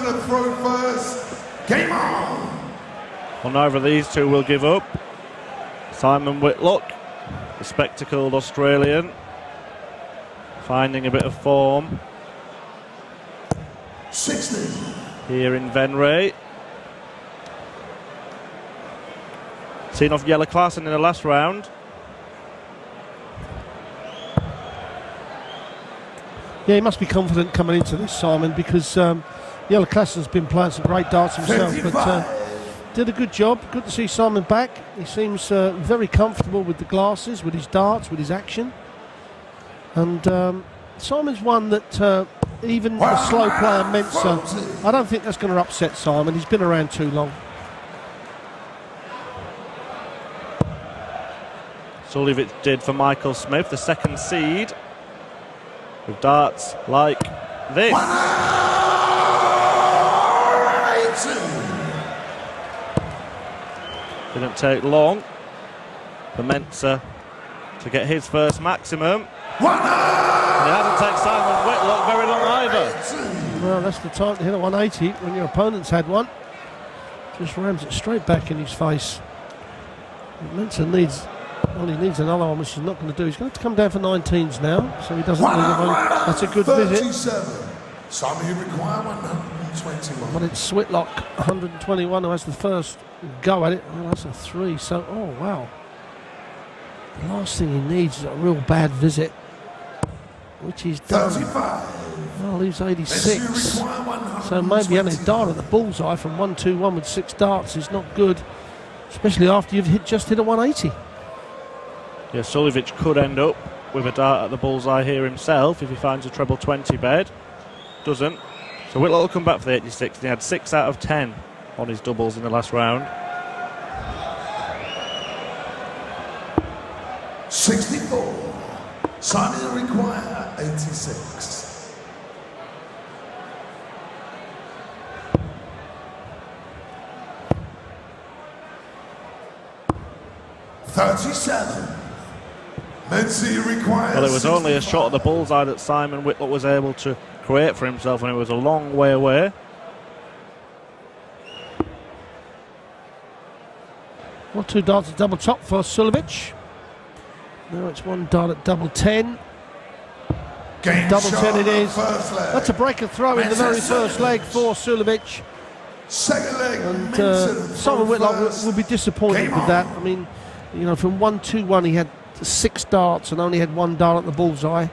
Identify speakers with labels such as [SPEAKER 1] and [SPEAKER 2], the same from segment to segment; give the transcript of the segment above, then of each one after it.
[SPEAKER 1] gonna throw first. Game on.
[SPEAKER 2] Well, neither of these two will give up. Simon Whitlock, the spectacled Australian, finding a bit of form
[SPEAKER 1] 60
[SPEAKER 2] here in Venray. Seen off Yellow Klassen in the last round.
[SPEAKER 3] Yeah, he must be confident coming into this, Simon, because Yellow Klassen's been playing some great darts himself, but did a good job. Good to see Simon back. He seems very comfortable with the glasses, with his darts, with his action. And Simon's one that even the slow player Mensa, I don't think that's going to upset Simon. He's been around too long.
[SPEAKER 2] Suljovic did for Michael Smith, the second seed, with darts like this. Didn't take long for Mensa to get his first maximum. And it hasn't taken Simon Whitlock very long either.
[SPEAKER 3] Well, that's the time to hit a 180 when your opponent's had one. Just rams it straight back in his face. Mensa needs... Well, he needs another one, which he's not going to do. He's going to have to come down for 19s now, so he doesn't lose a one. That's a good visit.
[SPEAKER 1] Simon, you require 121.
[SPEAKER 3] But it's Whitlock, 121, who has the first go at it. Well, that's a 3, so, oh, wow. The last thing he needs is a real bad visit, which he's done.
[SPEAKER 1] 35.
[SPEAKER 3] Well, leaves 86. So maybe having a dart at the bullseye from 121 with 6 darts is not good, especially after you've just hit a 180.
[SPEAKER 2] Yeah, Suljovic could end up with a dart at the bullseye here himself if he finds a treble 20 bed. Doesn't. So Whitlock will come back for the 86. And he had 6 out of 10 on his doubles in the last round.
[SPEAKER 1] 64. Simon require 86.
[SPEAKER 2] Well, it was only a shot at the bullseye that Simon Whitlock was able to create for himself, and it was a long way away.
[SPEAKER 3] Well, 2 darts at double top for Suljovic. Now it's 1 dart at double 10. Double 10 it is. That's a breaker throw in the very first leg for Suljovic.
[SPEAKER 1] Second leg.
[SPEAKER 3] And Simon Whitlock will be disappointed with that. I mean, you know, from 1-2-1 he had 6 darts and only had 1 dart at the bullseye.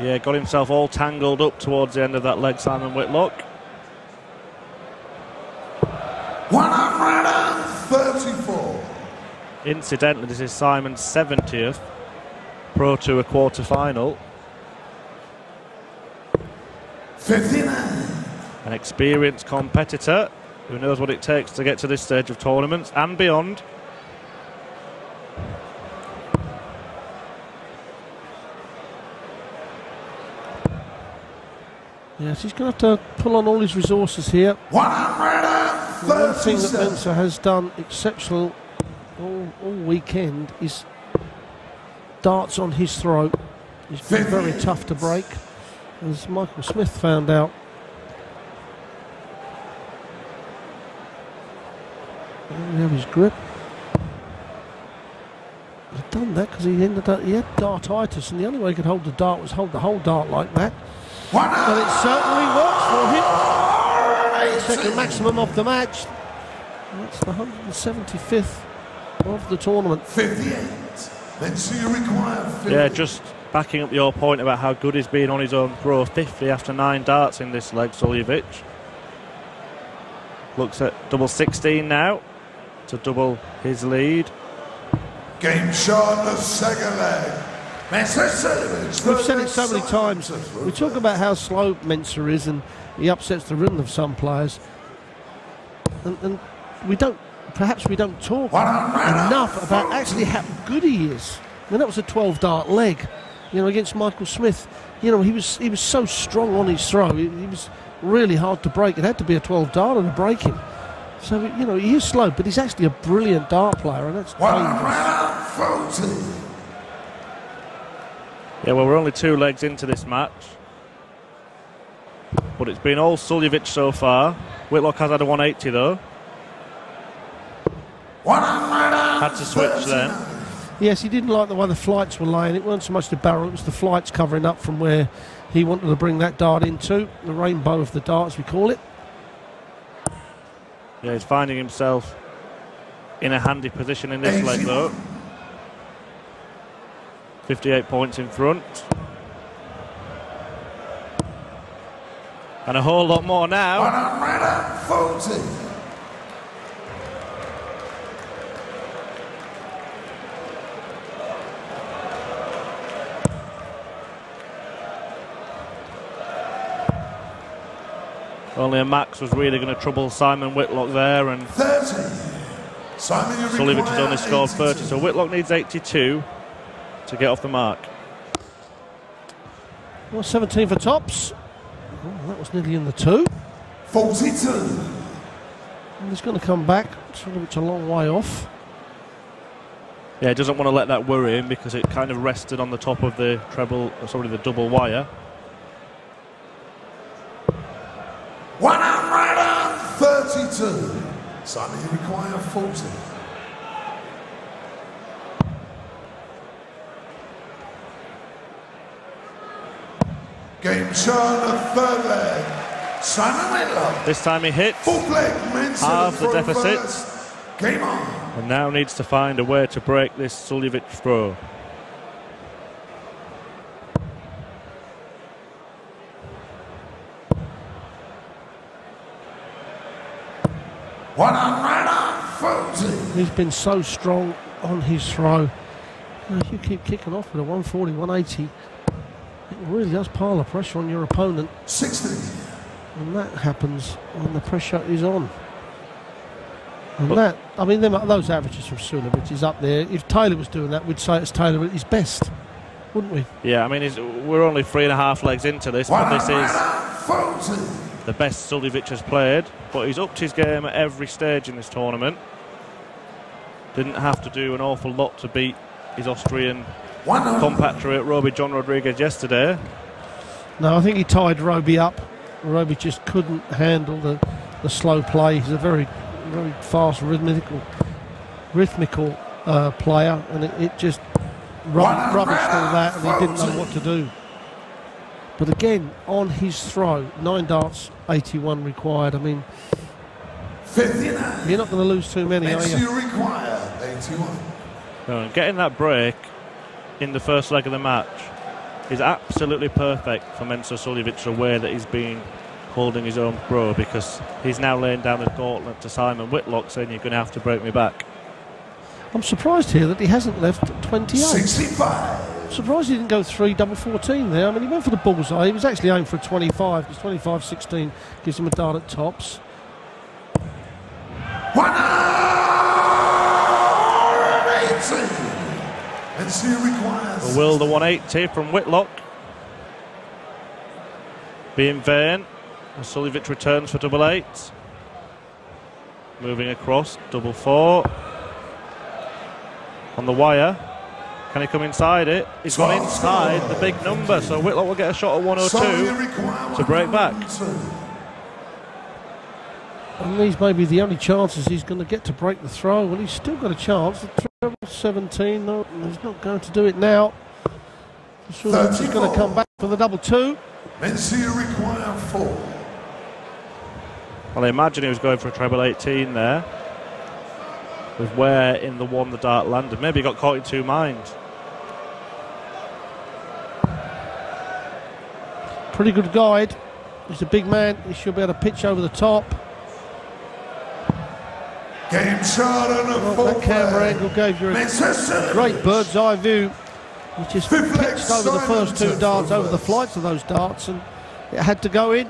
[SPEAKER 2] Yeah, got himself all tangled up towards the end of that leg, Simon Whitlock.
[SPEAKER 1] 134.
[SPEAKER 2] Incidentally, this is Simon's 70th Pro Tour quarter-final.
[SPEAKER 1] 59.
[SPEAKER 2] An experienced competitor who knows what it takes to get to this stage of tournaments and beyond.
[SPEAKER 3] Yes, he's going to have to pull on all his resources here.
[SPEAKER 1] 137.
[SPEAKER 3] One thing that Mensa has done exceptional all weekend is darts on his throat. He's been very tough to break, as Michael Smith found out. And we have his grip. He's done that because he had dartitis, and the only way he could hold the dart was hold the whole dart like that. And it certainly works for him. Second maximum of the match. And that's the 175th of the tournament.
[SPEAKER 1] 58. Then so you require 50.
[SPEAKER 2] Yeah, just backing up your point about how good he's been on his own throw. 50 after 9 darts in this leg, Suljovic. Looks at double 16 now to double his lead.
[SPEAKER 1] Game shot, the second leg. Mensa Suljovic.
[SPEAKER 3] We've said it so many times. We talk about how slow Mensa is and he upsets the rhythm of some players. And we don't, perhaps we don't talk enough about actually how good he is. I mean, that was a 12 dart leg, you know, against Michael Smith. You know, he was so strong on his throw. He was really hard to break. It had to be a 12 dart and to break him. So, you know, he is slow, but he's actually a brilliant dart player, and that's dangerous.
[SPEAKER 2] Yeah, well, we're only 2 legs into this match. But it's been all Suljovic so far. Whitlock has had a 180 though. Had to switch then.
[SPEAKER 3] Yes, he didn't like the way the flights were laying. It weren't so much the barrel, it was the flights covering up from where he wanted to bring that dart into. The rainbow of the dart, as we call it.
[SPEAKER 2] Yeah, he's finding himself in a handy position in this leg though. 58 points in front. And a whole lot more now.
[SPEAKER 1] 140.
[SPEAKER 2] Only a max was really going to trouble Simon Whitlock there, and
[SPEAKER 1] 30. Simon, you
[SPEAKER 2] Suljovic has only scored
[SPEAKER 1] 82.
[SPEAKER 2] 30, so Whitlock needs 82 to get off the mark.
[SPEAKER 3] Well, 17 for tops. Oh, that was nearly in the 2.
[SPEAKER 1] 42.
[SPEAKER 3] And he's going to come back. It's a long way off.
[SPEAKER 2] Yeah, he doesn't want to let that worry him because it kind of rested on the top of the the double wire.
[SPEAKER 1] 132. Simon, you require 40. Game shown, the 3rd leg. Simon Whitlock.
[SPEAKER 2] This time he hits.
[SPEAKER 1] 4th leg, men's
[SPEAKER 2] Half the deficit.
[SPEAKER 1] first. Game on.
[SPEAKER 2] And now needs to find a way to break this Suljovic throw.
[SPEAKER 3] He's been so strong on his throw. If you keep kicking off with a 140, 180, it really does pile the pressure on your opponent.
[SPEAKER 1] 60.
[SPEAKER 3] And that happens when the pressure is on. And those averages from Suljovic is up there. If Taylor was doing that, we'd say it's Taylor at his best, wouldn't we?
[SPEAKER 2] Yeah, I mean, we're only 3.5 legs into this, but this is the best Suljovic has played. But he's upped his game at every stage in this tournament. Didn't have to do an awful lot to beat his Austrian compatriot Roby John Rodriguez yesterday.
[SPEAKER 3] No, I think he tied Roby up. Roby just couldn't handle the slow play. He's a very, very fast, rhythmical player, and it just rubbished all that, and he didn't know what to do. But again, on his throw, 9 darts, 81 required. I mean,
[SPEAKER 1] 59.
[SPEAKER 3] You're not going to lose too many, are
[SPEAKER 1] Next
[SPEAKER 3] you?
[SPEAKER 1] you require 81.
[SPEAKER 2] No, getting that break in the first leg of the match is absolutely perfect for Mensur Suljovic, aware that he's been holding his own throw, because he's now laying down the gauntlet to Simon Whitlock, saying you're going to have to break me back. I'm
[SPEAKER 3] surprised here that he hasn't left 28.
[SPEAKER 1] 65.
[SPEAKER 3] Surprised he didn't go 3 double 14 there. I mean, he went for the bullseye. He was actually aimed for a 25, because 25-16 gives him a dart at tops.
[SPEAKER 1] 180. And so he requires.
[SPEAKER 2] Will the 180 from Whitlock be in vain? Suljovic returns for double 8. Moving across, double 4. On the wire. Can he come inside it? He's gone inside the big number, so Whitlock will get a shot at 102 to break back.
[SPEAKER 3] And these may be the only chances he's going to get to break the throw. Well, he's still got a chance. The treble 17, no, he's not going to do it now. He's going to come back for the double 2.
[SPEAKER 1] And so you require 4.
[SPEAKER 2] Well, I imagine he was going for a treble 18 there, with where in the one the dart landed. Maybe he got caught in 2 minds.
[SPEAKER 3] Pretty good guide. He's a big man. He should be able to pitch over the top.
[SPEAKER 1] Game shot on a
[SPEAKER 3] that camera angle gave you a great bird's eye view. He just pitched over the first 2 darts, over the flights of those darts, and it had to go in.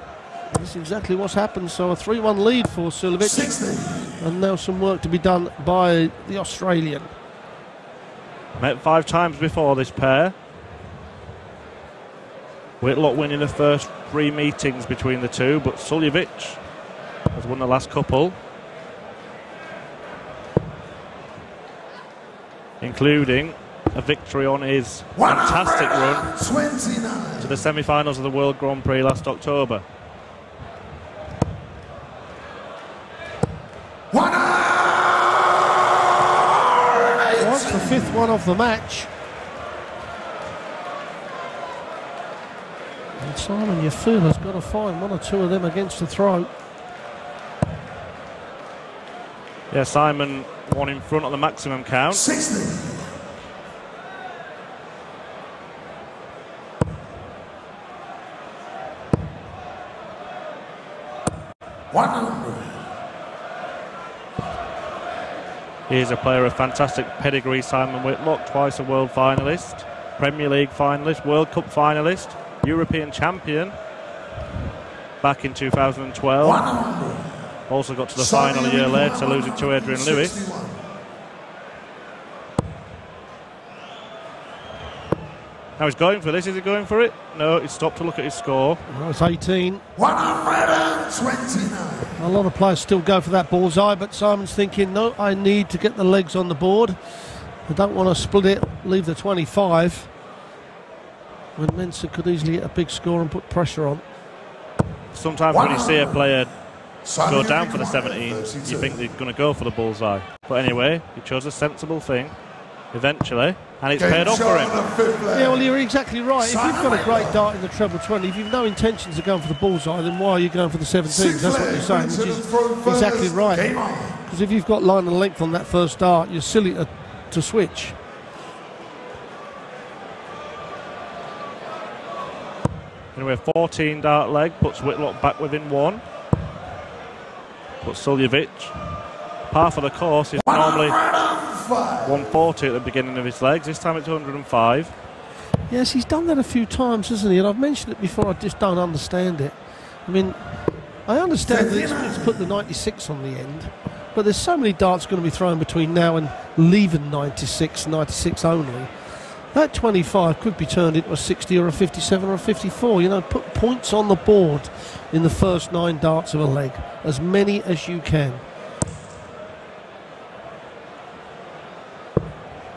[SPEAKER 3] That's exactly what's happened. So a 3-1 lead for Suljovic.
[SPEAKER 1] 60.
[SPEAKER 3] And now some work to be done by the Australian.
[SPEAKER 2] Met 5 times before this pair. Whitlock winning the first 3 meetings between the two, but Suljovic has won the last couple, including a victory on his fantastic run
[SPEAKER 1] 29.
[SPEAKER 2] to the semi-finals of the World Grand Prix last October.
[SPEAKER 3] That's the fifth one of the match. And Simon, you feel, has got to find one or two of them against the throat.
[SPEAKER 2] Yeah, Simon one in front on the maximum count.
[SPEAKER 1] 60. 100.
[SPEAKER 2] He's a player of fantastic pedigree, Simon Whitlock, twice a world finalist, Premier League finalist, World Cup finalist, European champion back in 2012.
[SPEAKER 1] 100.
[SPEAKER 2] Also got to the final a year later, losing to Adrian Lewis. Now he's going for this. Is he going for it? No, he stopped to look at his score.
[SPEAKER 3] Well, it's 18.
[SPEAKER 1] 129.
[SPEAKER 3] A lot of players still go for that bullseye, but Simon's thinking, no, I need to get the legs on the board. I don't want to split it, leave the 25. When Mensah could easily get a big score and put pressure on.
[SPEAKER 2] Sometimes when you see a player go down for the 17s, you think they're going to go for the bullseye. But anyway, he chose a sensible thing eventually, and it's paid off for him.
[SPEAKER 3] Yeah, well, you're exactly right. If you've got a great dart in the treble 20, if you've no intentions of going for the bullseye, then why are you going for the 17s? That's what you're saying, which is exactly right. Because if you've got line and length on that first dart, you're silly to switch.
[SPEAKER 2] Anyway, 14 dart leg puts Whitlock back within one. But Suljovic, par for the course, is normally 140 at the beginning of his legs. This time it's 105.
[SPEAKER 3] Yes, he's done that a few times, hasn't he? And I've mentioned it before, I just don't understand it. I mean, I understand that it's put the 96 on the end, but there's so many darts going to be thrown between now and leaving 96 only. That 25 could be turned into a 60 or a 57 or a 54. You know, put points on the board in the first 9 darts of a leg. As many as you can.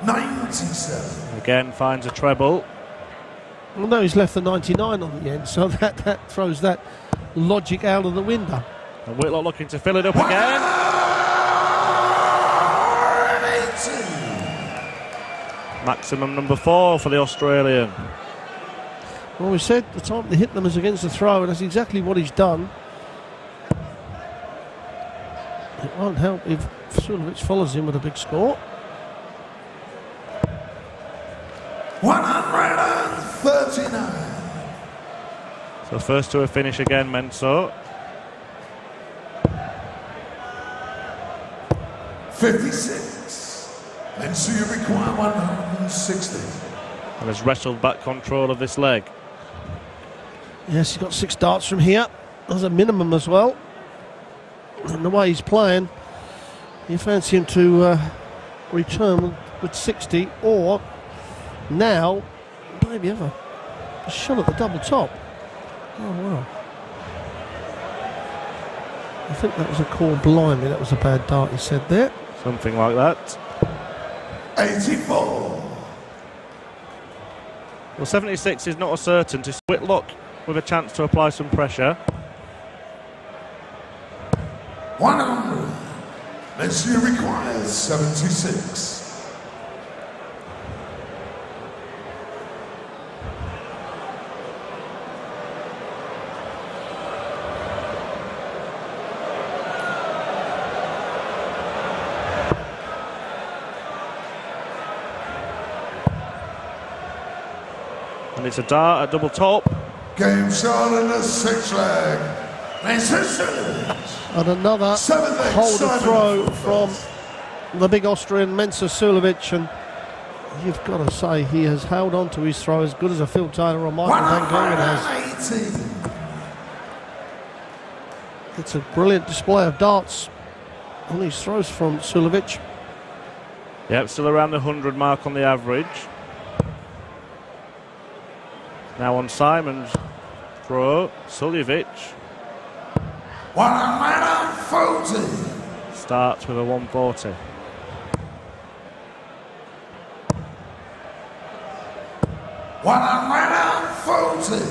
[SPEAKER 1] 97.
[SPEAKER 2] Again, finds a treble.
[SPEAKER 3] Well, no, he's left the 99 on the end, so that throws that logic out of the window.
[SPEAKER 2] And Whitlock looking to fill it up again.
[SPEAKER 1] 118.
[SPEAKER 2] Maximum number 4 for the Australian.
[SPEAKER 3] Well, we said the time to hit them is against the throw, and that's exactly what he's done. It won't help if Suljovic follows him with a big score.
[SPEAKER 1] 139.
[SPEAKER 2] So first to a finish again, Mensah.
[SPEAKER 1] 56. And so you require 160.
[SPEAKER 2] And has wrestled back control of this leg.
[SPEAKER 3] Yes, he's got 6 darts from here. There's a minimum as well. And the way he's playing, you fancy him to return with 60, or now maybe have a shot at the double top. Oh wow. I think that was a call blimey. That was a bad dart, he said there.
[SPEAKER 2] Something like that.
[SPEAKER 1] 84.
[SPEAKER 2] Well, 76 is not a certainty. Whitlock with a chance to apply some pressure.
[SPEAKER 1] 100. Mensah requires 76.
[SPEAKER 2] And it's a dart at double top.
[SPEAKER 1] Game shot in the 6 leg. Mensah.
[SPEAKER 3] And another holder throw from the big Austrian Mensah Suljovic, and you've got to say he has held on to his throw as good as a Phil Taylor or Michael Van Gongen has.
[SPEAKER 1] 118.
[SPEAKER 3] It's a brilliant display of darts on these throws from Suljovic.
[SPEAKER 2] Yep, still around the 100 mark on the average. Now on Simon's throw, Suljovic
[SPEAKER 1] 140.
[SPEAKER 2] starts with a 140.
[SPEAKER 1] 140.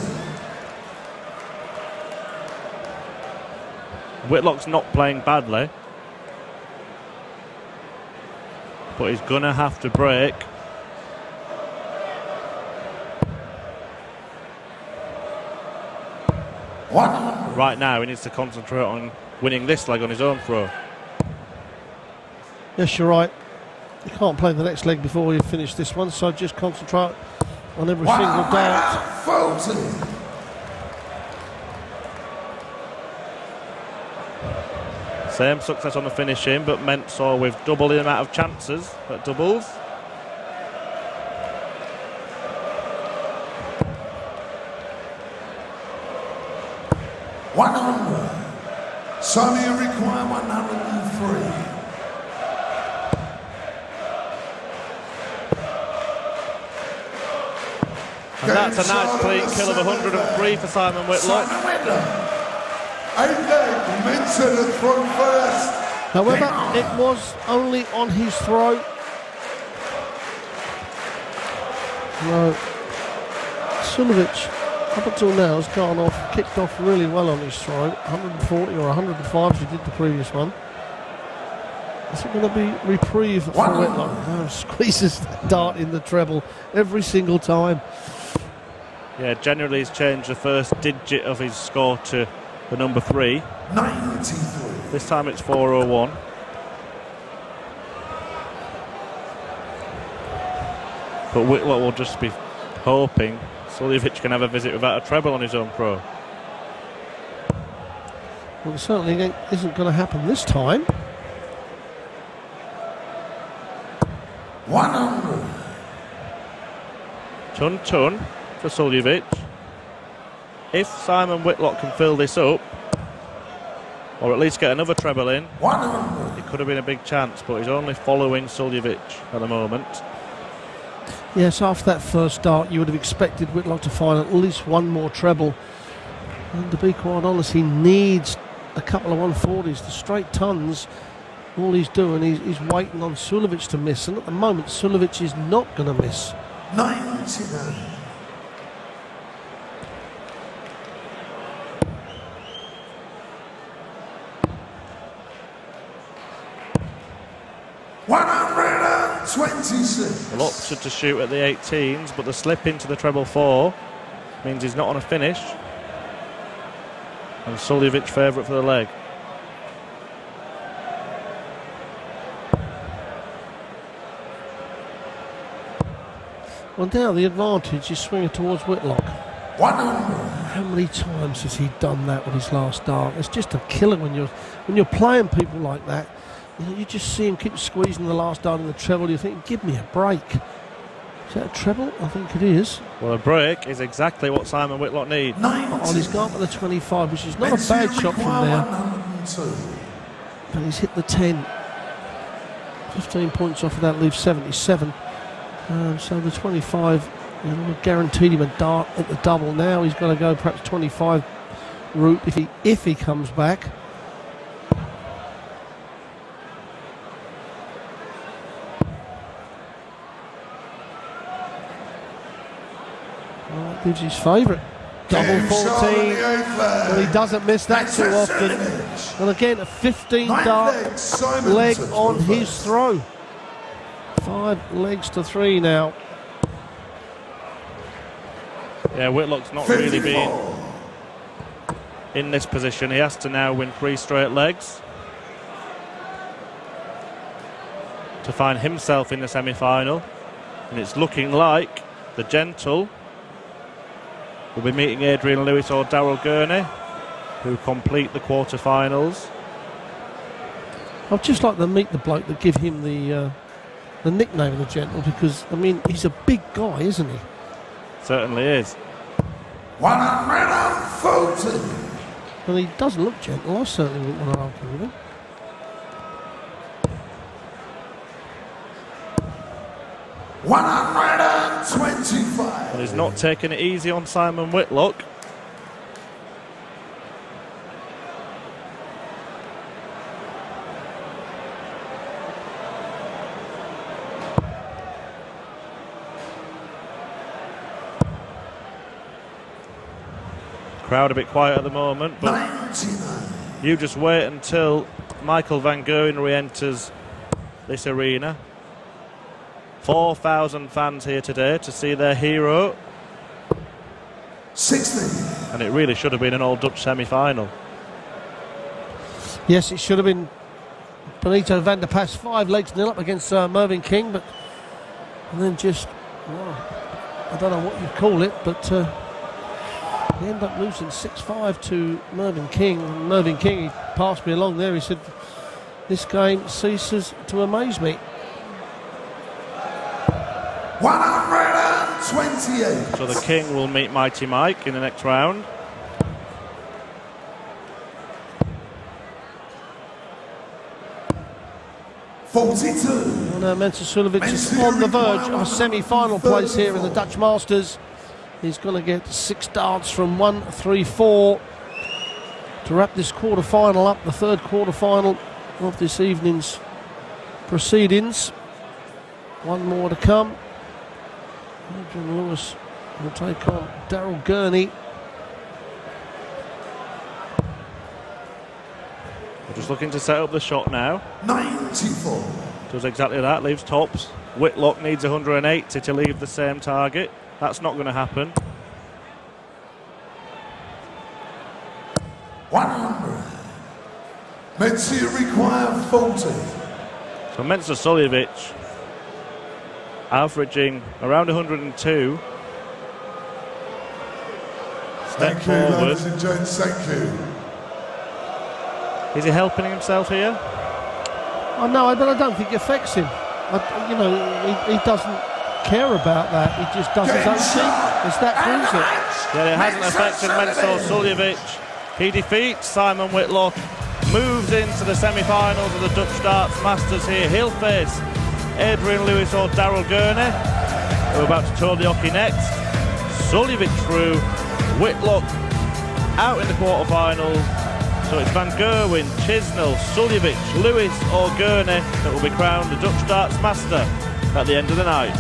[SPEAKER 2] Whitlock's not playing badly, but he's going to have to break. Right now, he needs to concentrate on winning this leg on his own throw.
[SPEAKER 3] Yes, you're right. You can't play the next leg before you finish this one, so just concentrate on every single dart.
[SPEAKER 1] 40.
[SPEAKER 2] Same success on the finishing, but Mensah with double the amount of chances at doubles.
[SPEAKER 1] Sonny require 103.
[SPEAKER 2] And that's a nice clean kill of 103 for Simon Whitlock.
[SPEAKER 1] 8 leg, Mensah to throw first.
[SPEAKER 3] However, it was only on his throw. No, Suljovic, up until now, has gone off, kicked off really well on his throw. 140 or 105 as he did the previous one. Is it going to be reprieve for Whitlock? Oh, squeezes that dart in the treble every single time.
[SPEAKER 2] Yeah, generally he's changed the first digit of his score to the number 3.
[SPEAKER 1] 93.
[SPEAKER 2] This time it's 401. But Whitlock will just be hoping Suljovic can have a visit without a treble on his own pro.
[SPEAKER 3] Well, it certainly isn't going to happen this time.
[SPEAKER 1] 100.
[SPEAKER 2] Ton for Suljovic. If Simon Whitlock can fill this up, or at least get another treble in,
[SPEAKER 1] 100.
[SPEAKER 2] it could have been a big chance, but he's only following Suljovic at the moment.
[SPEAKER 3] Yes, after that first dart, you would have expected Whitlock to find at least one more treble. And to be quite honest, he needs a couple of 140s. The straight tons, all he's doing, he's waiting on Suljovic to miss. And at the moment, Suljovic is not going to miss.
[SPEAKER 1] 99. $126.
[SPEAKER 2] Well, opted to shoot at the 18s, but the slip into the treble 4 means he's not on a finish. And Suljovic favourite for the leg.
[SPEAKER 3] Well, now the advantage is swinging towards Whitlock.
[SPEAKER 1] 100.
[SPEAKER 3] How many times has he done that with his last dart? It's just a killer when you're playing people like that. You just see him keep squeezing the last dart in the treble. You think, give me a break. Is that a treble? I think it is.
[SPEAKER 2] Well, a break is exactly what Simon Whitlock needs.
[SPEAKER 3] Oh, he's gone for the 25, which is not a bad shot from there. And he's hit the 10. 15 points off of that leaves 77. So the 25, guaranteed him a dart at the double. Now he's got to go perhaps 25 route if he comes back. Well, that gives his favourite. Double 14. Well, he doesn't miss that too often. And again, a 15 dart leg on his throw. 5 legs to 3 now.
[SPEAKER 2] Yeah, Whitlock's not really been in this position. He has to now win 3 straight legs to find himself in the semi-final. And it's looking like the Gentle will be meeting Adrian Lewis or Daryl Gurney, who complete the quarter-finals.
[SPEAKER 3] I'd just like to meet the bloke that give him the nickname of the Gentle, because, I mean, he's a big guy, isn't he?
[SPEAKER 2] Certainly is.
[SPEAKER 1] 140.
[SPEAKER 3] And he doesn't look gentle. I certainly wouldn't want to argue with him.
[SPEAKER 1] $125.
[SPEAKER 2] And he's not taking it easy on Simon Whitlock. Crowd a bit quiet at the moment, but
[SPEAKER 1] 99.
[SPEAKER 2] you just wait until Michael van Gerwen re-enters this arena. 4,000 fans here today to see their hero.
[SPEAKER 1] 60.
[SPEAKER 2] And it really should have been an all-Dutch semi-final.
[SPEAKER 3] Yes, it should have been. Benito van der Pas 5 legs nil up against Mervyn King, but and then just, well, I don't know what you'd call it, but they end up losing 6-5 to Mervyn King. And Mervyn King, he passed me along there, he said, this game ceases to amaze me.
[SPEAKER 1] 128.
[SPEAKER 2] So the King will meet Mighty Mike in the next round.
[SPEAKER 3] And Mensah Suljovic is on the verge of a semi-final place here in the Dutch Masters. He's going to get 6 darts from 1-3-4 to wrap this quarter-final up, the third quarter-final of this evening's proceedings. One more to come. Adrian Lewis will take on Daryl Gurney.
[SPEAKER 2] We're just looking to set up the shot now.
[SPEAKER 1] 94.
[SPEAKER 2] Does exactly that, leaves tops. Whitlock needs 180 to leave the same target. That's not going to happen.
[SPEAKER 1] 100. Mensah require 40.
[SPEAKER 2] So Mensah Suljovic averaging around 102. Step
[SPEAKER 1] Thank you,
[SPEAKER 2] forward.
[SPEAKER 1] ladies and gents, thank you.
[SPEAKER 2] Is he helping himself here?
[SPEAKER 3] Oh no, but I don't think it affects him. He doesn't care about that. He just does his own thing. It's that easy.
[SPEAKER 2] Yeah, it hasn't affected Mensah Suljovic. He defeats Simon Whitlock, moves into the semi-finals of the Dutch Darts Masters here. He'll face Adrian Lewis or Daryl Gurney, who are about to tour the hockey next. Suljovic through, Whitlock out in the quarterfinals. So it's Van Gerwen, Chisnell, Suljovic, Lewis or Gurney that will be crowned the Dutch Darts Master at the end of the night.